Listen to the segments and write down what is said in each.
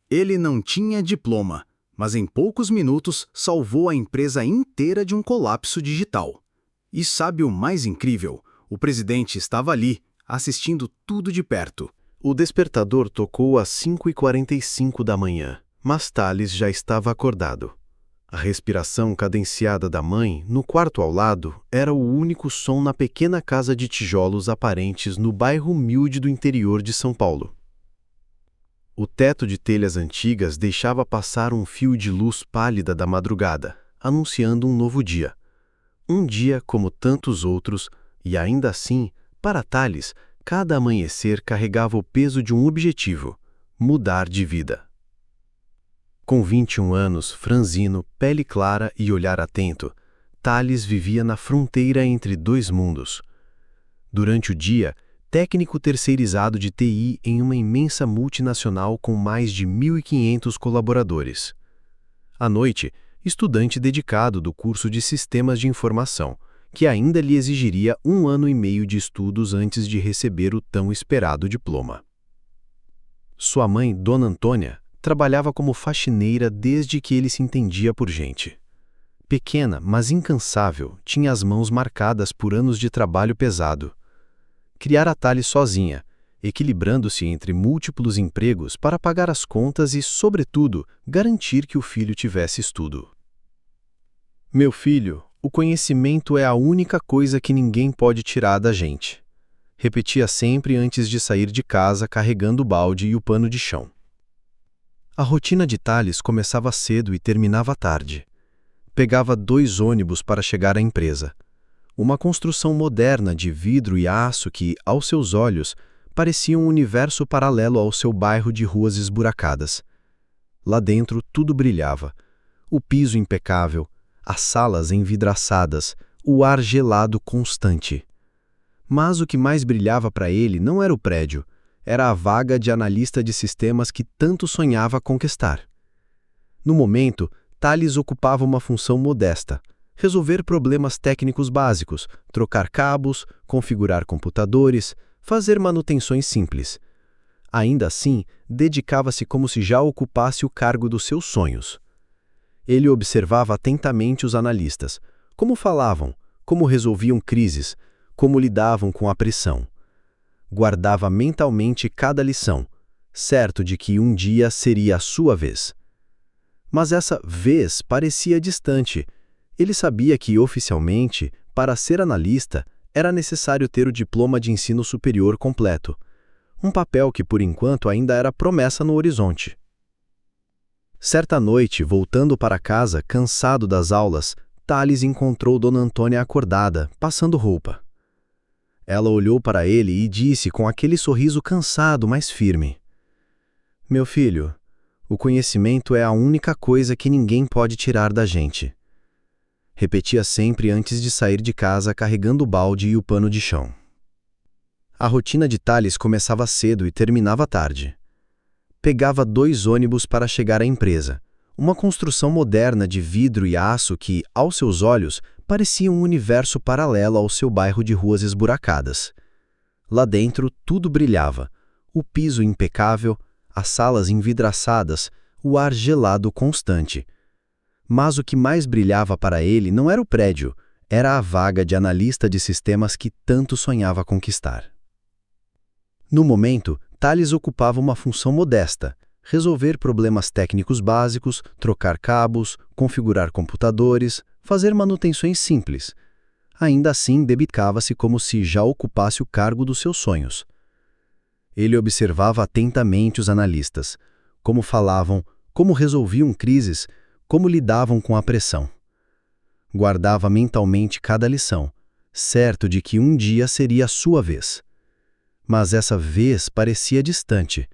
Ele não tinha diploma, mas em poucos minutos salvou a empresa inteira de um colapso digital. E sabe o mais incrível? O presidente estava ali, assistindo tudo de perto. O despertador tocou às 5h45 da manhã, mas Tales já estava acordado. A respiração cadenciada da mãe, no quarto ao lado, era o único som na pequena casa de tijolos aparentes no bairro humilde do interior de São Paulo. O teto de telhas antigas deixava passar um fio de luz pálida da madrugada, anunciando um novo dia. Um dia como tantos outros, e ainda assim, para Tales, cada amanhecer carregava o peso de um objetivo: mudar de vida. Com 21 anos, franzino, pele clara e olhar atento, Tales vivia na fronteira entre dois mundos. Durante o dia, técnico terceirizado de TI em uma imensa multinacional com mais de 1.500 colaboradores. À noite, estudante dedicado do curso de Sistemas de Informação, que ainda lhe exigiria 1 ano e meio de estudos antes de receber o tão esperado diploma. Sua mãe, Dona Antônia, trabalhava como faxineira desde que ele se entendia por gente. Pequena, mas incansável, tinha as mãos marcadas por anos de trabalho pesado. Criara Tales sozinha, equilibrando-se entre múltiplos empregos para pagar as contas e, sobretudo, garantir que o filho tivesse estudo. Meu filho, o conhecimento é a única coisa que ninguém pode tirar da gente, repetia sempre antes de sair de casa carregando o balde e o pano de chão. A rotina de Tales começava cedo e terminava tarde. Pegava 2 ônibus para chegar à empresa. Uma construção moderna de vidro e aço que, aos seus olhos, parecia um universo paralelo ao seu bairro de ruas esburacadas. Lá dentro tudo brilhava. O piso impecável, as salas envidraçadas, o ar gelado constante. Mas o que mais brilhava para ele não era o prédio, era a vaga de analista de sistemas que tanto sonhava conquistar. No momento, Tales ocupava uma função modesta: resolver problemas técnicos básicos, trocar cabos, configurar computadores, fazer manutenções simples. Ainda assim, dedicava-se como se já ocupasse o cargo dos seus sonhos. Ele observava atentamente os analistas, como falavam, como resolviam crises, como lidavam com a pressão. Guardava mentalmente cada lição, certo de que um dia seria a sua vez. Mas essa vez parecia distante. Ele sabia que, oficialmente, para ser analista, era necessário ter o diploma de ensino superior completo, um papel que, por enquanto, ainda era promessa no horizonte. Certa noite, voltando para casa, cansado das aulas, Tales encontrou Dona Antônia acordada, passando roupa. Ela olhou para ele e disse com aquele sorriso cansado, mas firme: "Meu filho, o conhecimento é a única coisa que ninguém pode tirar da gente." Repetia sempre antes de sair de casa carregando o balde e o pano de chão. A rotina de Tales começava cedo e terminava tarde. Pegava 2 ônibus para chegar à empresa, uma construção moderna de vidro e aço que, aos seus olhos, parecia um universo paralelo ao seu bairro de ruas esburacadas. Lá dentro tudo brilhava, o piso impecável, as salas envidraçadas, o ar gelado constante. Mas o que mais brilhava para ele não era o prédio, era a vaga de analista de sistemas que tanto sonhava conquistar. No momento, Tales ocupava uma função modesta: resolver problemas técnicos básicos, trocar cabos, configurar computadores, fazer manutenções simples. Ainda assim, dedicava-se como se já ocupasse o cargo dos seus sonhos. Ele observava atentamente os analistas, como falavam, como resolviam crises, como lidavam com a pressão. Guardava mentalmente cada lição, certo de que um dia seria a sua vez. Mas essa vez parecia distante.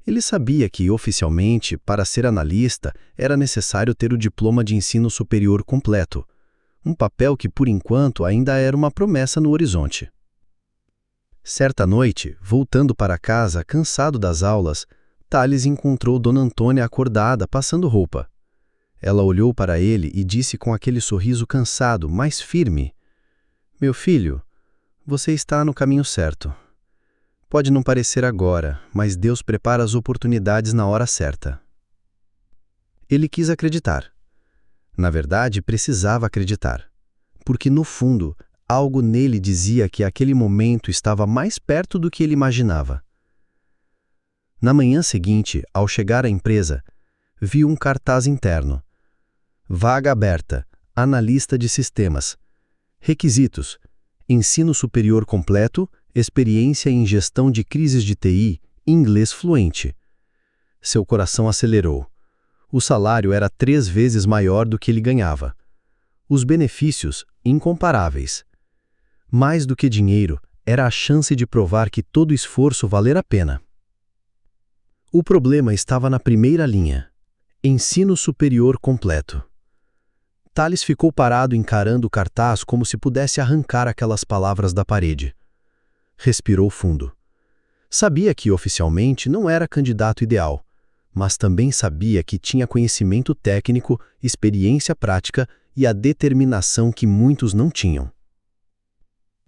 Ele sabia que, oficialmente, para ser analista, era necessário ter o diploma de ensino superior completo, um papel que, por enquanto, ainda era uma promessa no horizonte. Certa noite, voltando para casa, cansado das aulas, Tales encontrou Dona Antônia acordada, passando roupa. Ela olhou para ele e disse com aquele sorriso cansado, mas firme: "Meu filho, você está no caminho certo. Pode não parecer agora, mas Deus prepara as oportunidades na hora certa. Ele quis acreditar. Na verdade, precisava acreditar. Porque, no fundo, algo nele dizia que aquele momento estava mais perto do que ele imaginava. Na manhã seguinte, ao chegar à empresa, viu um cartaz interno. Vaga aberta, analista de sistemas. Requisitos: ensino superior completo, experiência em gestão de crises de TI, inglês fluente. Seu coração acelerou. O salário era 3 vezes maior do que ele ganhava. Os benefícios, incomparáveis. Mais do que dinheiro, era a chance de provar que todo esforço valer a pena. O problema estava na primeira linha: ensino superior completo. Thales ficou parado encarando o cartaz como se pudesse arrancar aquelas palavras da parede. Respirou fundo. Sabia que, oficialmente, não era candidato ideal, mas também sabia que tinha conhecimento técnico, experiência prática e a determinação que muitos não tinham.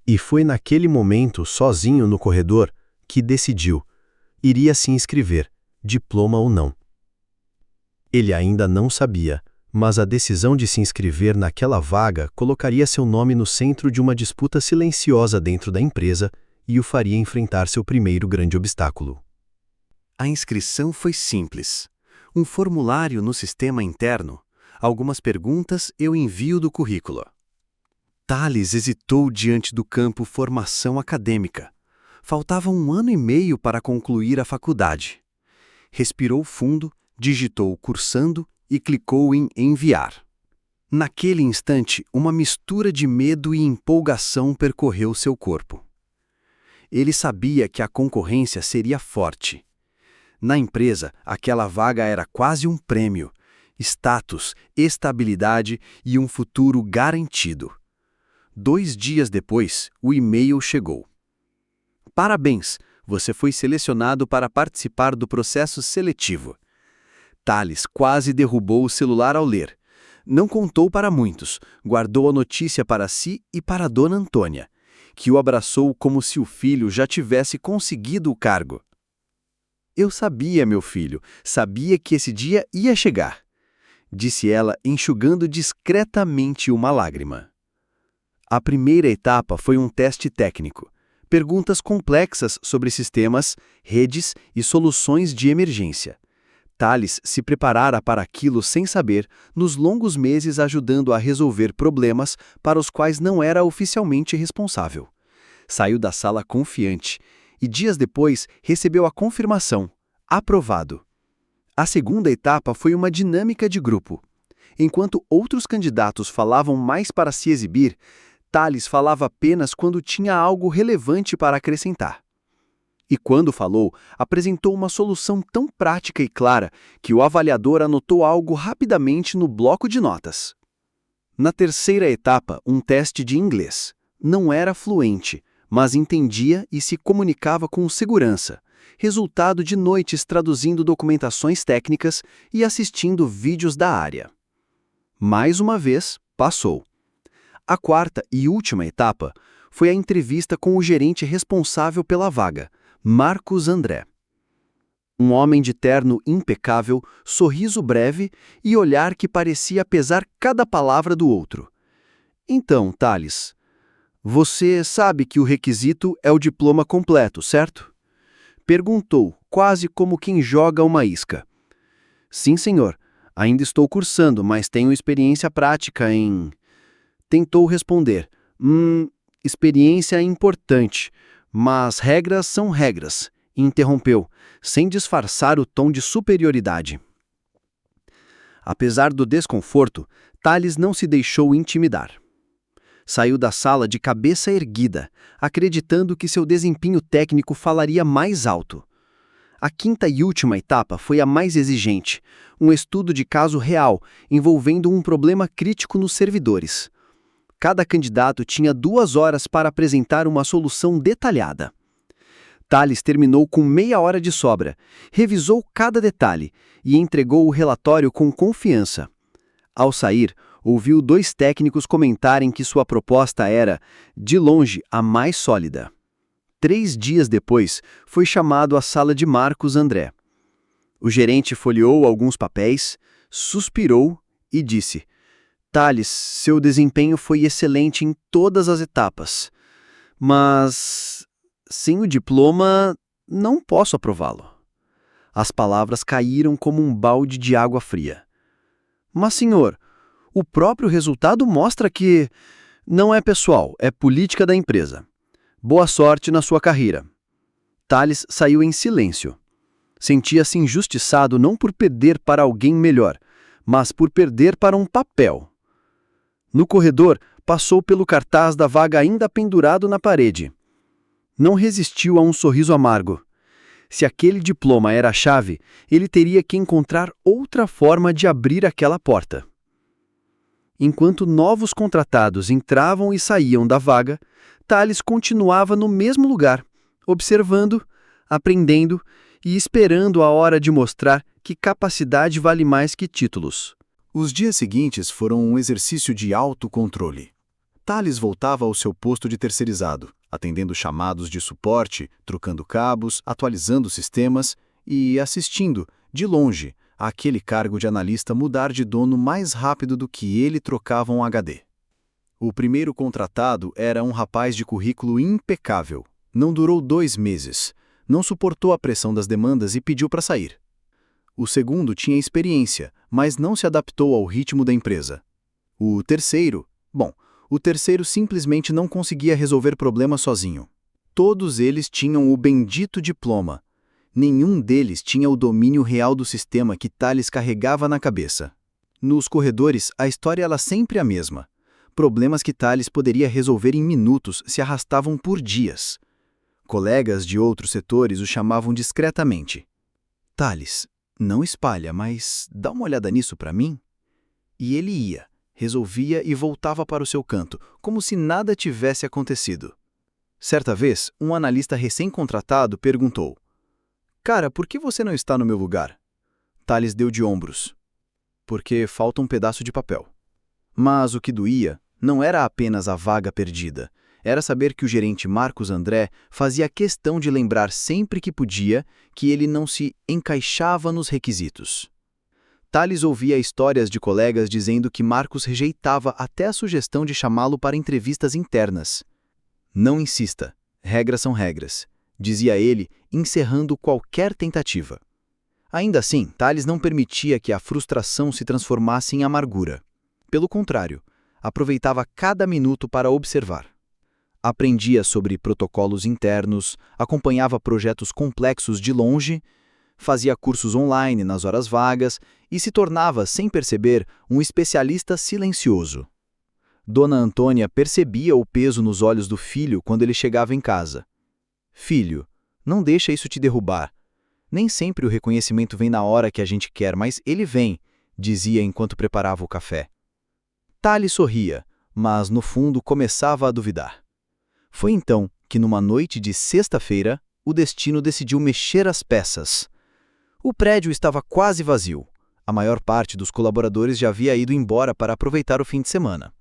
E foi naquele momento, sozinho no corredor, que decidiu: iria se inscrever, diploma ou não. Ele ainda não sabia, mas a decisão de se inscrever naquela vaga colocaria seu nome no centro de uma disputa silenciosa dentro da empresa e o faria enfrentar seu primeiro grande obstáculo. A inscrição foi simples. Um formulário no sistema interno, algumas perguntas e o envio do currículo. Thales hesitou diante do campo formação acadêmica. Faltava 1 ano e meio para concluir a faculdade. Respirou fundo, digitou cursando e clicou em enviar. Naquele instante, uma mistura de medo e empolgação percorreu seu corpo. Ele sabia que a concorrência seria forte. Na empresa, aquela vaga era quase um prêmio, status, estabilidade e um futuro garantido. 2 dias depois, o e-mail chegou. Parabéns, você foi selecionado para participar do processo seletivo. Thales quase derrubou o celular ao ler. Não contou para muitos, guardou a notícia para si e para Dona Antônia, que o abraçou como se o filho já tivesse conseguido o cargo. Eu sabia, meu filho, sabia que esse dia ia chegar, disse ela, enxugando discretamente uma lágrima. A primeira etapa foi um teste técnico. Perguntas complexas sobre sistemas, redes e soluções de emergência. Thales se preparara para aquilo sem saber, nos longos meses ajudando a resolver problemas para os quais não era oficialmente responsável. Saiu da sala confiante e dias depois recebeu a confirmação: aprovado. A segunda etapa foi uma dinâmica de grupo. Enquanto outros candidatos falavam mais para se exibir, Thales falava apenas quando tinha algo relevante para acrescentar. E quando falou, apresentou uma solução tão prática e clara que o avaliador anotou algo rapidamente no bloco de notas. Na terceira etapa, um teste de inglês. Não era fluente, mas entendia e se comunicava com segurança, resultado de noites traduzindo documentações técnicas e assistindo vídeos da área. Mais uma vez, passou. A quarta e última etapa foi a entrevista com o gerente responsável pela vaga, Marcos André. Um homem de terno impecável, sorriso breve e olhar que parecia pesar cada palavra do outro. Então, Thales, você sabe que o requisito é o diploma completo, certo? Perguntou, quase como quem joga uma isca. Sim, senhor. Ainda estou cursando, mas tenho experiência prática em... Tentou responder. Experiência é importante, mas regras são regras, interrompeu, sem disfarçar o tom de superioridade. Apesar do desconforto, Thales não se deixou intimidar. Saiu da sala de cabeça erguida, acreditando que seu desempenho técnico falaria mais alto. A quinta e última etapa foi a mais exigente, um estudo de caso real, envolvendo um problema crítico nos servidores. Cada candidato tinha 2 horas para apresentar uma solução detalhada. Thales terminou com meia hora de sobra, revisou cada detalhe e entregou o relatório com confiança. Ao sair, ouviu 2 técnicos comentarem que sua proposta era, de longe, a mais sólida. 3 dias depois, foi chamado à sala de Marcos André. O gerente folheou alguns papéis, suspirou e disse: Thales, seu desempenho foi excelente em todas as etapas, mas sem o diploma não posso aprová-lo. As palavras caíram como um balde de água fria. Mas, senhor, o próprio resultado mostra que não é pessoal, é política da empresa. Boa sorte na sua carreira. Thales saiu em silêncio. Sentia-se injustiçado não por perder para alguém melhor, mas por perder para um papel. No corredor, passou pelo cartaz da vaga ainda pendurado na parede. Não resistiu a um sorriso amargo. Se aquele diploma era a chave, ele teria que encontrar outra forma de abrir aquela porta. Enquanto novos contratados entravam e saíam da vaga, Thales continuava no mesmo lugar, observando, aprendendo e esperando a hora de mostrar que capacidade vale mais que títulos. Os dias seguintes foram um exercício de autocontrole. Thales voltava ao seu posto de terceirizado, atendendo chamados de suporte, trocando cabos, atualizando sistemas e assistindo, de longe, àquele cargo de analista mudar de dono mais rápido do que ele trocava um HD. O primeiro contratado era um rapaz de currículo impecável. Não durou 2 meses. Não suportou a pressão das demandas e pediu para sair. O segundo tinha experiência, mas não se adaptou ao ritmo da empresa. O terceiro simplesmente não conseguia resolver problemas sozinho. Todos eles tinham o bendito diploma. Nenhum deles tinha o domínio real do sistema que Thales carregava na cabeça. Nos corredores, a história era sempre a mesma. Problemas que Thales poderia resolver em minutos se arrastavam por dias. Colegas de outros setores o chamavam discretamente. Thales, não espalha, mas dá uma olhada nisso para mim? E ele ia, resolvia e voltava para o seu canto, como se nada tivesse acontecido. Certa vez, um analista recém-contratado perguntou: Cara, por que você não está no meu lugar? Thales deu de ombros. Porque falta um pedaço de papel. Mas o que doía não era apenas a vaga perdida. Era saber que o gerente Marcos André fazia questão de lembrar sempre que podia que ele não se encaixava nos requisitos. Thales ouvia histórias de colegas dizendo que Marcos rejeitava até a sugestão de chamá-lo para entrevistas internas. Não insista, regras são regras, dizia ele, encerrando qualquer tentativa. Ainda assim, Thales não permitia que a frustração se transformasse em amargura. Pelo contrário, aproveitava cada minuto para observar. Aprendia sobre protocolos internos, acompanhava projetos complexos de longe, fazia cursos online nas horas vagas e se tornava, sem perceber, um especialista silencioso. Dona Antônia percebia o peso nos olhos do filho quando ele chegava em casa. Filho, não deixa isso te derrubar. Nem sempre o reconhecimento vem na hora que a gente quer, mas ele vem, dizia enquanto preparava o café. Thales sorria, mas no fundo começava a duvidar. Foi então que, numa noite de sexta-feira, o destino decidiu mexer as peças. O prédio estava quase vazio. A maior parte dos colaboradores já havia ido embora para aproveitar o fim de semana.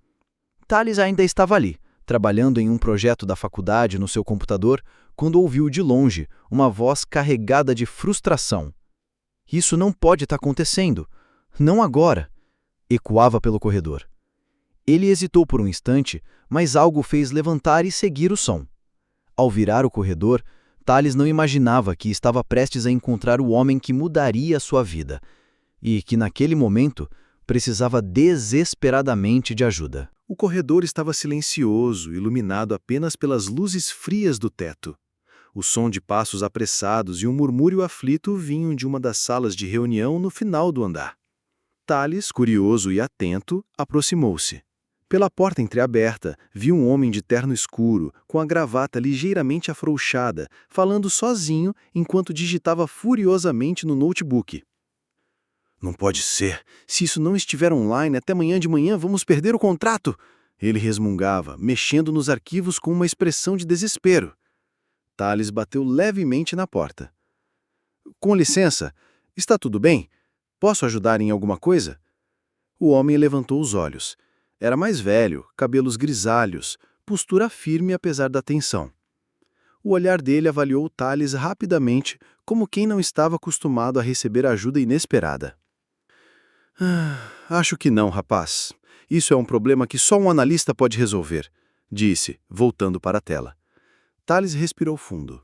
Thales ainda estava ali, trabalhando em um projeto da faculdade no seu computador, quando ouviu de longe uma voz carregada de frustração. Isso não pode estar acontecendo. Não agora. Ecoava pelo corredor. Ele hesitou por um instante, mas algo o fez levantar e seguir o som. Ao virar o corredor, Thales não imaginava que estava prestes a encontrar o homem que mudaria sua vida e que, naquele momento, precisava desesperadamente de ajuda. O corredor estava silencioso, iluminado apenas pelas luzes frias do teto. O som de passos apressados e um murmúrio aflito vinham de uma das salas de reunião no final do andar. Thales, curioso e atento, aproximou-se. Pela porta entreaberta, viu um homem de terno escuro, com a gravata ligeiramente afrouxada, falando sozinho enquanto digitava furiosamente no notebook. Não pode ser. Se isso não estiver online até amanhã de manhã, vamos perder o contrato. Ele resmungava, mexendo nos arquivos com uma expressão de desespero. Thales bateu levemente na porta. Com licença, está tudo bem? Posso ajudar em alguma coisa? O homem levantou os olhos. Era mais velho, cabelos grisalhos, postura firme apesar da tensão. O olhar dele avaliou Thales rapidamente, como quem não estava acostumado a receber ajuda inesperada. Acho que não, rapaz. Isso é um problema que só um analista pode resolver, disse, voltando para a tela. Thales respirou fundo.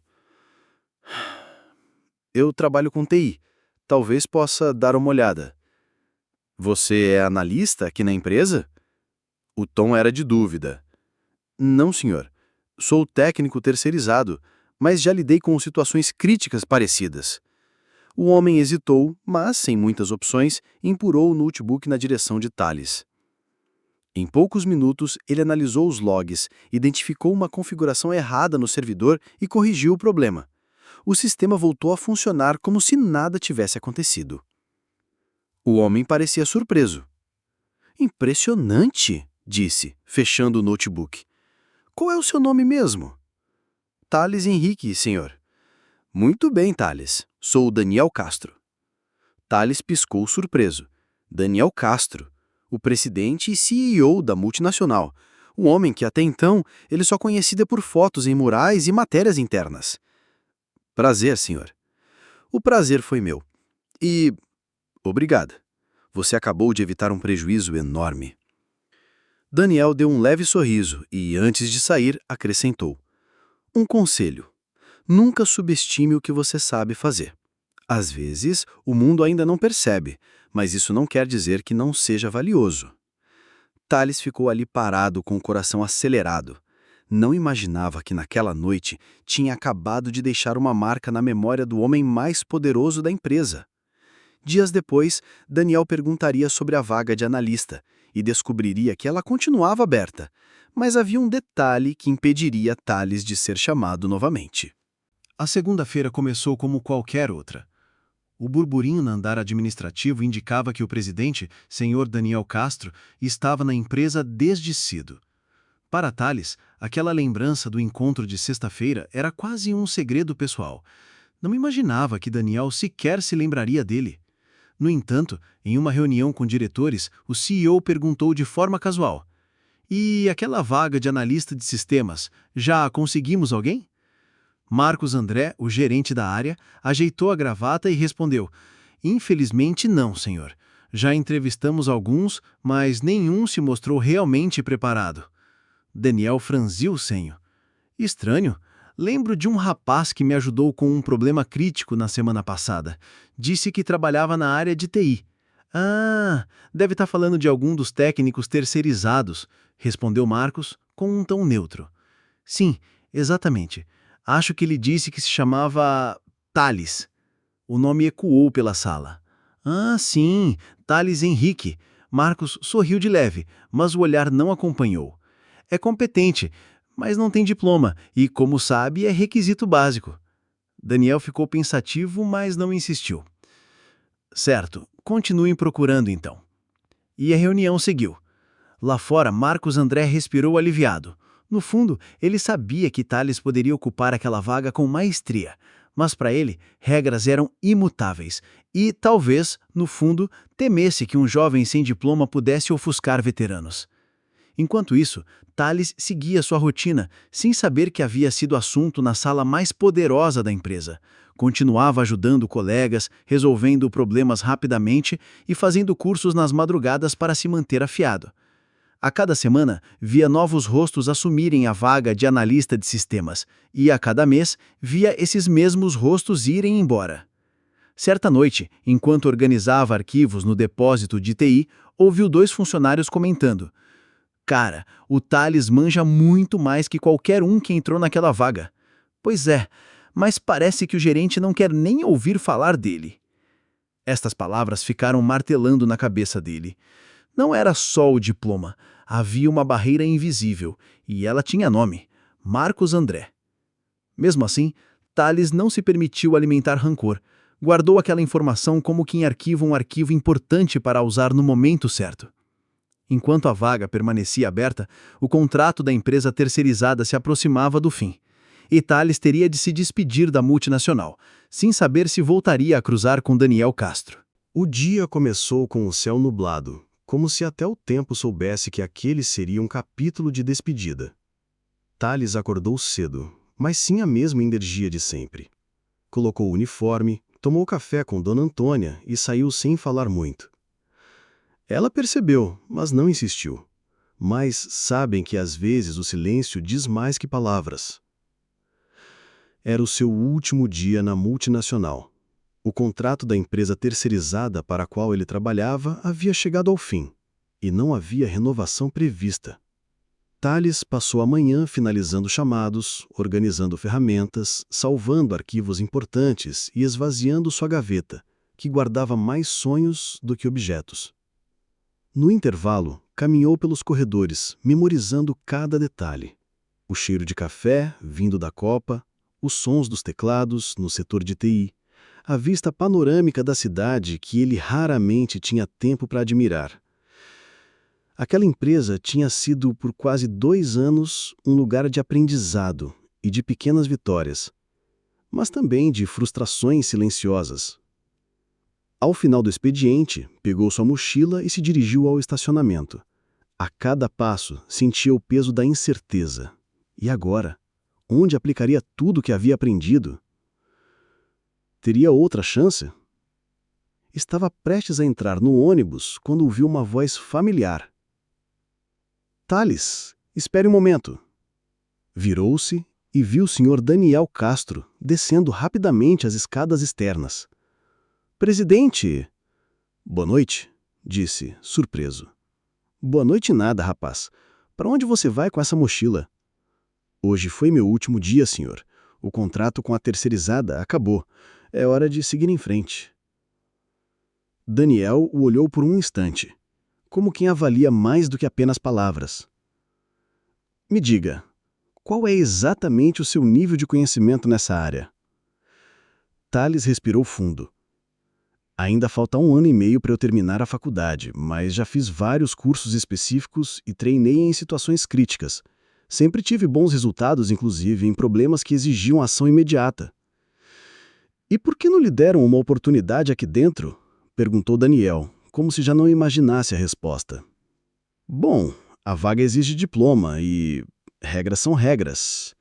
Eu trabalho com TI. Talvez possa dar uma olhada. Você é analista aqui na empresa? O tom era de dúvida. Não, senhor. Sou técnico terceirizado, mas já lidei com situações críticas parecidas. O homem hesitou, mas, sem muitas opções, empurrou o notebook na direção de Thales. Em poucos minutos, ele analisou os logs, identificou uma configuração errada no servidor e corrigiu o problema. O sistema voltou a funcionar como se nada tivesse acontecido. O homem parecia surpreso. Impressionante, disse, fechando o notebook. Qual é o seu nome mesmo? Thales Henrique, senhor. Muito bem, Thales. Sou o Daniel Castro. Thales piscou surpreso. Daniel Castro, o presidente e CEO da multinacional. Um homem que até então ele só conhecia por fotos em murais e matérias internas. Prazer, senhor. O prazer foi meu. E... obrigada. Você acabou de evitar um prejuízo enorme. Daniel deu um leve sorriso e, antes de sair, acrescentou. Um conselho. Nunca subestime o que você sabe fazer. Às vezes, o mundo ainda não percebe, mas isso não quer dizer que não seja valioso. Thales ficou ali parado com o coração acelerado. Não imaginava que naquela noite tinha acabado de deixar uma marca na memória do homem mais poderoso da empresa. Dias depois, Daniel perguntaria sobre a vaga de analista e descobriria que ela continuava aberta, mas havia um detalhe que impediria Thales de ser chamado novamente. A segunda-feira começou como qualquer outra. O burburinho no andar administrativo indicava que o presidente, senhor Daniel Castro, estava na empresa desde cedo. Para Thales, aquela lembrança do encontro de sexta-feira era quase um segredo pessoal. Não imaginava que Daniel sequer se lembraria dele. No entanto, em uma reunião com diretores, o CEO perguntou de forma casual: "E aquela vaga de analista de sistemas, já conseguimos alguém?" Marcos André, o gerente da área, ajeitou a gravata e respondeu: "Infelizmente não, senhor. Já entrevistamos alguns, mas nenhum se mostrou realmente preparado." Daniel franziu o senho. "Estranho. Lembro de um rapaz que me ajudou com um problema crítico na semana passada. Disse que trabalhava na área de TI." "Ah, deve estar falando de algum dos técnicos terceirizados", respondeu Marcos, com um tom neutro. "Sim, exatamente. Acho que ele disse que se chamava Thales." O nome ecoou pela sala. "Ah, sim, Thales Henrique." Marcos sorriu de leve, mas o olhar não acompanhou. "É competente, mas não tem diploma e, como sabe, é requisito básico." Daniel ficou pensativo, mas não insistiu. "Certo, continuem procurando então." E a reunião seguiu. Lá fora, Marcos André respirou aliviado. No fundo, ele sabia que Thales poderia ocupar aquela vaga com maestria, mas para ele, regras eram imutáveis e, talvez, no fundo, temesse que um jovem sem diploma pudesse ofuscar veteranos. Enquanto isso, Thales seguia sua rotina, sem saber que havia sido assunto na sala mais poderosa da empresa. Continuava ajudando colegas, resolvendo problemas rapidamente e fazendo cursos nas madrugadas para se manter afiado. A cada semana, via novos rostos assumirem a vaga de analista de sistemas, e a cada mês, via esses mesmos rostos irem embora. Certa noite, enquanto organizava arquivos no depósito de TI, ouviu 2 funcionários comentando: "Cara, o Thales manja muito mais que qualquer um que entrou naquela vaga." "Pois é, mas parece que o gerente não quer nem ouvir falar dele." Estas palavras ficaram martelando na cabeça dele. Não era só o diploma, havia uma barreira invisível, e ela tinha nome: Marcos André. Mesmo assim, Thales não se permitiu alimentar rancor. Guardou aquela informação como quem arquiva um arquivo importante para usar no momento certo. Enquanto a vaga permanecia aberta, o contrato da empresa terceirizada se aproximava do fim. E Thales teria de se despedir da multinacional, sem saber se voltaria a cruzar com Daniel Castro. O dia começou com o céu nublado, como se até o tempo soubesse que aquele seria um capítulo de despedida. Thales acordou cedo, mas sim a mesma energia de sempre. Colocou o uniforme, tomou café com Dona Antônia e saiu sem falar muito. Ela percebeu, mas não insistiu. Mas sabem que às vezes o silêncio diz mais que palavras. Era o seu último dia na multinacional. O contrato da empresa terceirizada para a qual ele trabalhava havia chegado ao fim, e não havia renovação prevista. Thales passou a manhã finalizando chamados, organizando ferramentas, salvando arquivos importantes e esvaziando sua gaveta, que guardava mais sonhos do que objetos. No intervalo, caminhou pelos corredores, memorizando cada detalhe. O cheiro de café vindo da copa, os sons dos teclados no setor de TI, a vista panorâmica da cidade que ele raramente tinha tempo para admirar. Aquela empresa tinha sido por quase 2 anos um lugar de aprendizado e de pequenas vitórias, mas também de frustrações silenciosas. Ao final do expediente, pegou sua mochila e se dirigiu ao estacionamento. A cada passo, sentia o peso da incerteza. E agora? Onde aplicaria tudo o que havia aprendido? Teria outra chance? Estava prestes a entrar no ônibus quando ouviu uma voz familiar. Thales, espere um momento. Virou-se e viu o Sr. Daniel Castro descendo rapidamente as escadas externas. Presidente! Boa noite, disse, surpreso. Boa noite nada, rapaz. Para onde você vai com essa mochila? Hoje foi meu último dia, senhor. O contrato com a terceirizada acabou. É hora de seguir em frente. Daniel o olhou por um instante, como quem avalia mais do que apenas palavras. Me diga, qual é exatamente o seu nível de conhecimento nessa área? Thales respirou fundo. Ainda falta 1 ano e meio para eu terminar a faculdade, mas já fiz vários cursos específicos e treinei em situações críticas. Sempre tive bons resultados, inclusive, em problemas que exigiam ação imediata. E por que não lhe deram uma oportunidade aqui dentro? Perguntou Daniel, como se já não imaginasse a resposta. Bom, a vaga exige diploma e regras são regras.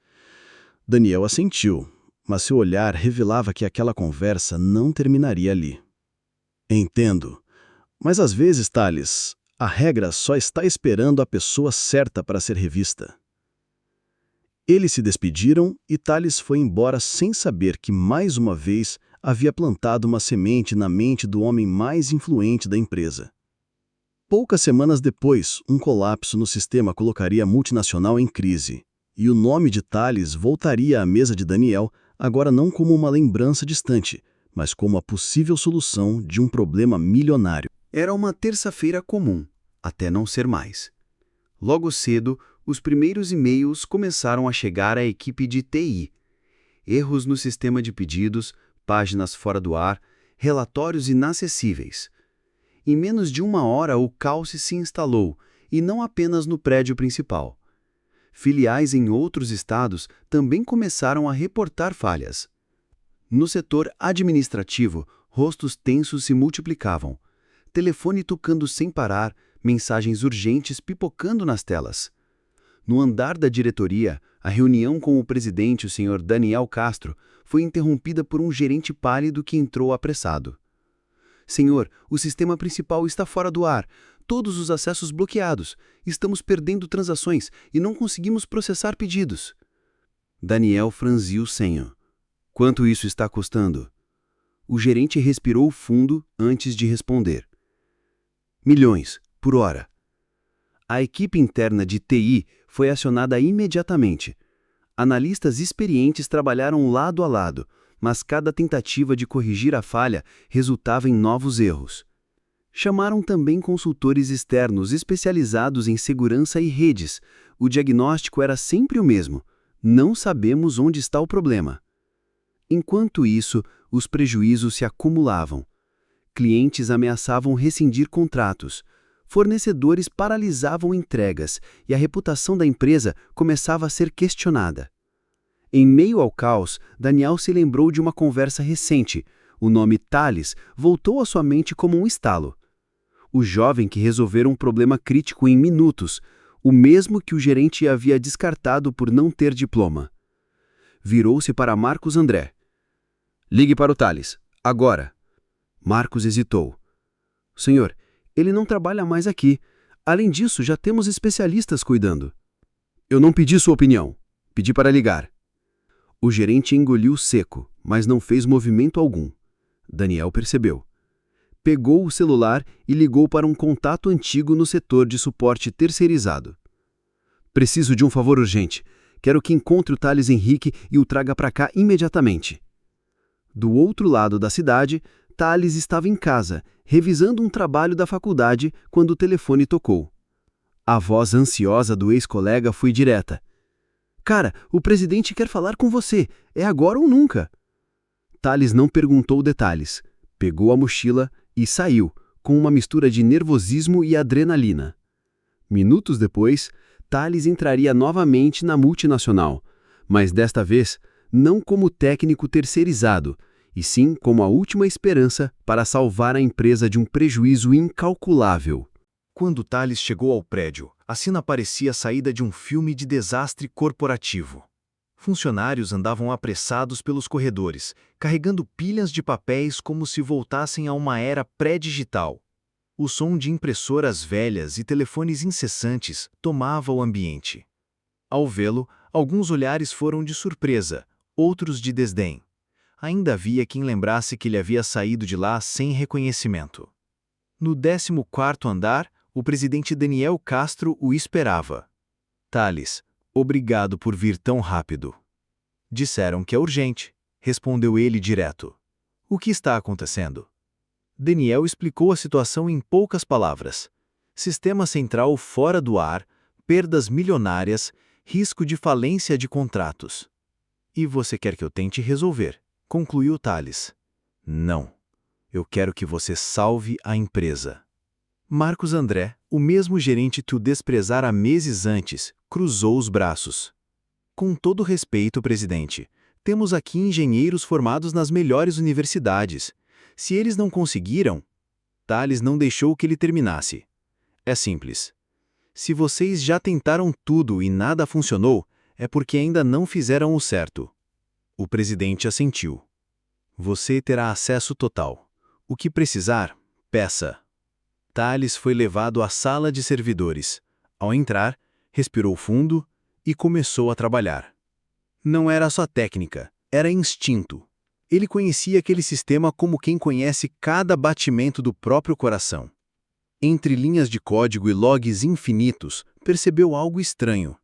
Daniel assentiu, mas seu olhar revelava que aquela conversa não terminaria ali. Entendo, mas às vezes, Thales, a regra só está esperando a pessoa certa para ser revista. Eles se despediram e Thales foi embora sem saber que, mais uma vez, havia plantado uma semente na mente do homem mais influente da empresa. Poucas semanas depois, um colapso no sistema colocaria a multinacional em crise, e o nome de Thales voltaria à mesa de Daniel, agora não como uma lembrança distante, mas como a possível solução de um problema milionário. Era uma terça-feira comum, até não ser mais. Logo cedo, os primeiros e-mails começaram a chegar à equipe de TI. Erros no sistema de pedidos, páginas fora do ar, relatórios inacessíveis. Em menos de 1 hora, o caos se instalou, e não apenas no prédio principal. Filiais em outros estados também começaram a reportar falhas. No setor administrativo, rostos tensos se multiplicavam. Telefone tocando sem parar, mensagens urgentes pipocando nas telas. No andar da diretoria, a reunião com o presidente, o Sr. Daniel Castro, foi interrompida por um gerente pálido que entrou apressado. Senhor, o sistema principal está fora do ar. Todos os acessos bloqueados. Estamos perdendo transações e não conseguimos processar pedidos. Daniel franziu o senho. Quanto isso está custando? O gerente respirou fundo antes de responder. Milhões, por hora. A equipe interna de TI foi acionada imediatamente. Analistas experientes trabalharam lado a lado, mas cada tentativa de corrigir a falha resultava em novos erros. Chamaram também consultores externos especializados em segurança e redes. O diagnóstico era sempre o mesmo. Não sabemos onde está o problema. Enquanto isso, os prejuízos se acumulavam. Clientes ameaçavam rescindir contratos. Fornecedores paralisavam entregas e a reputação da empresa começava a ser questionada. Em meio ao caos, Daniel se lembrou de uma conversa recente. O nome Thales voltou à sua mente como um estalo. O jovem que resolvera um problema crítico em minutos, o mesmo que o gerente havia descartado por não ter diploma. virou-se para Marcos André. Ligue para o Thales, agora. Marcos hesitou. Senhor, ele não trabalha mais aqui. Além disso, já temos especialistas cuidando. Eu não pedi sua opinião. Pedi para ligar. O gerente engoliu seco, mas não fez movimento algum. Daniel percebeu. Pegou o celular e ligou para um contato antigo no setor de suporte terceirizado. Preciso de um favor urgente. Quero que encontre o Thales Henrique e o traga para cá imediatamente. Do outro lado da cidade, Thales estava em casa, revisando um trabalho da faculdade, quando o telefone tocou. A voz ansiosa do ex-colega foi direta. Cara, o presidente quer falar com você. É agora ou nunca. Thales não perguntou detalhes. Pegou a mochila e saiu, com uma mistura de nervosismo e adrenalina. Minutos depois, Thales entraria novamente na multinacional, mas desta vez não como técnico terceirizado, e sim como a última esperança para salvar a empresa de um prejuízo incalculável. Quando Thales chegou ao prédio, a cena parecia a saída de um filme de desastre corporativo. Funcionários andavam apressados pelos corredores, carregando pilhas de papéis como se voltassem a uma era pré-digital. O som de impressoras velhas e telefones incessantes tomava o ambiente. Ao vê-lo, alguns olhares foram de surpresa, outros de desdém. Ainda havia quem lembrasse que ele havia saído de lá sem reconhecimento. No 14º andar, o presidente Daniel Castro o esperava. Thales, obrigado por vir tão rápido. Disseram que é urgente, respondeu ele direto. O que está acontecendo? Daniel explicou a situação em poucas palavras. Sistema central fora do ar, perdas milionárias, risco de falência de contratos. E você quer que eu tente resolver? Concluiu Thales. Não. Eu quero que você salve a empresa. Marcos André, o mesmo gerente que o desprezara meses antes, cruzou os braços. Com todo respeito, presidente, temos aqui engenheiros formados nas melhores universidades. Se eles não conseguiram... Thales não deixou que ele terminasse. É simples. Se vocês já tentaram tudo e nada funcionou, é porque ainda não fizeram o certo. O presidente assentiu. Você terá acesso total. O que precisar, peça. Thales foi levado à sala de servidores. Ao entrar, respirou fundo e começou a trabalhar. Não era só técnica, era instinto. Ele conhecia aquele sistema como quem conhece cada batimento do próprio coração. Entre linhas de código e logs infinitos, percebeu algo estranho.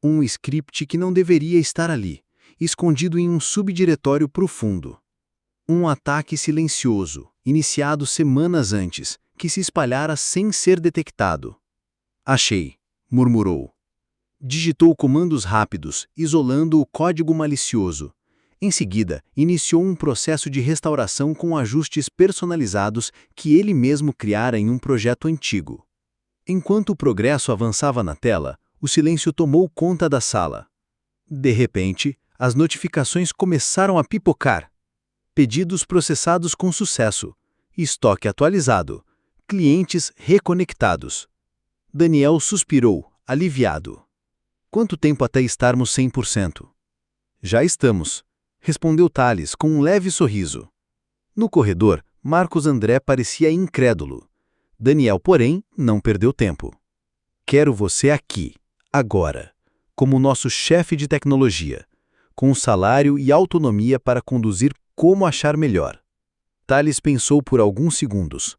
Um script que não deveria estar ali, escondido em um subdiretório profundo. Um ataque silencioso, iniciado semanas antes, que se espalhara sem ser detectado. Achei, murmurou. Digitou comandos rápidos, isolando o código malicioso. Em seguida, iniciou um processo de restauração com ajustes personalizados que ele mesmo criara em um projeto antigo. Enquanto o progresso avançava na tela, o silêncio tomou conta da sala. De repente, as notificações começaram a pipocar. Pedidos processados com sucesso. Estoque atualizado. Clientes reconectados. Daniel suspirou, aliviado. Quanto tempo até estarmos 100%? Já estamos, respondeu Thales com um leve sorriso. No corredor, Marcos André parecia incrédulo. Daniel, porém, não perdeu tempo. Quero você aqui, agora, como nosso chefe de tecnologia, com salário e autonomia para conduzir como achar melhor. Thales pensou por alguns segundos.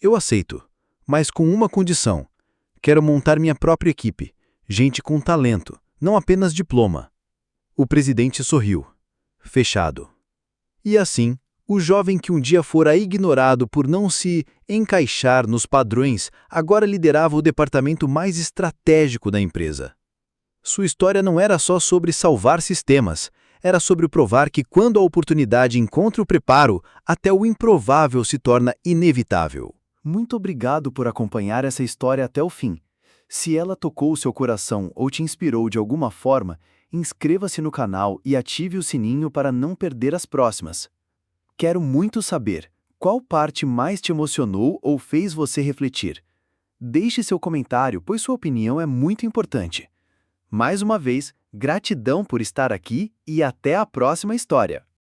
Eu aceito, mas com uma condição. Quero montar minha própria equipe, gente com talento, não apenas diploma. O presidente sorriu. Fechado. E assim, o jovem que um dia fora ignorado por não se encaixar nos padrões, agora liderava o departamento mais estratégico da empresa. Sua história não era só sobre salvar sistemas, era sobre provar que quando a oportunidade encontra o preparo, até o improvável se torna inevitável. Muito obrigado por acompanhar essa história até o fim. Se ela tocou o seu coração ou te inspirou de alguma forma, inscreva-se no canal e ative o sininho para não perder as próximas. Quero muito saber qual parte mais te emocionou ou fez você refletir. Deixe seu comentário, pois sua opinião é muito importante. Mais uma vez, Gratidão por estar aqui e até a próxima história.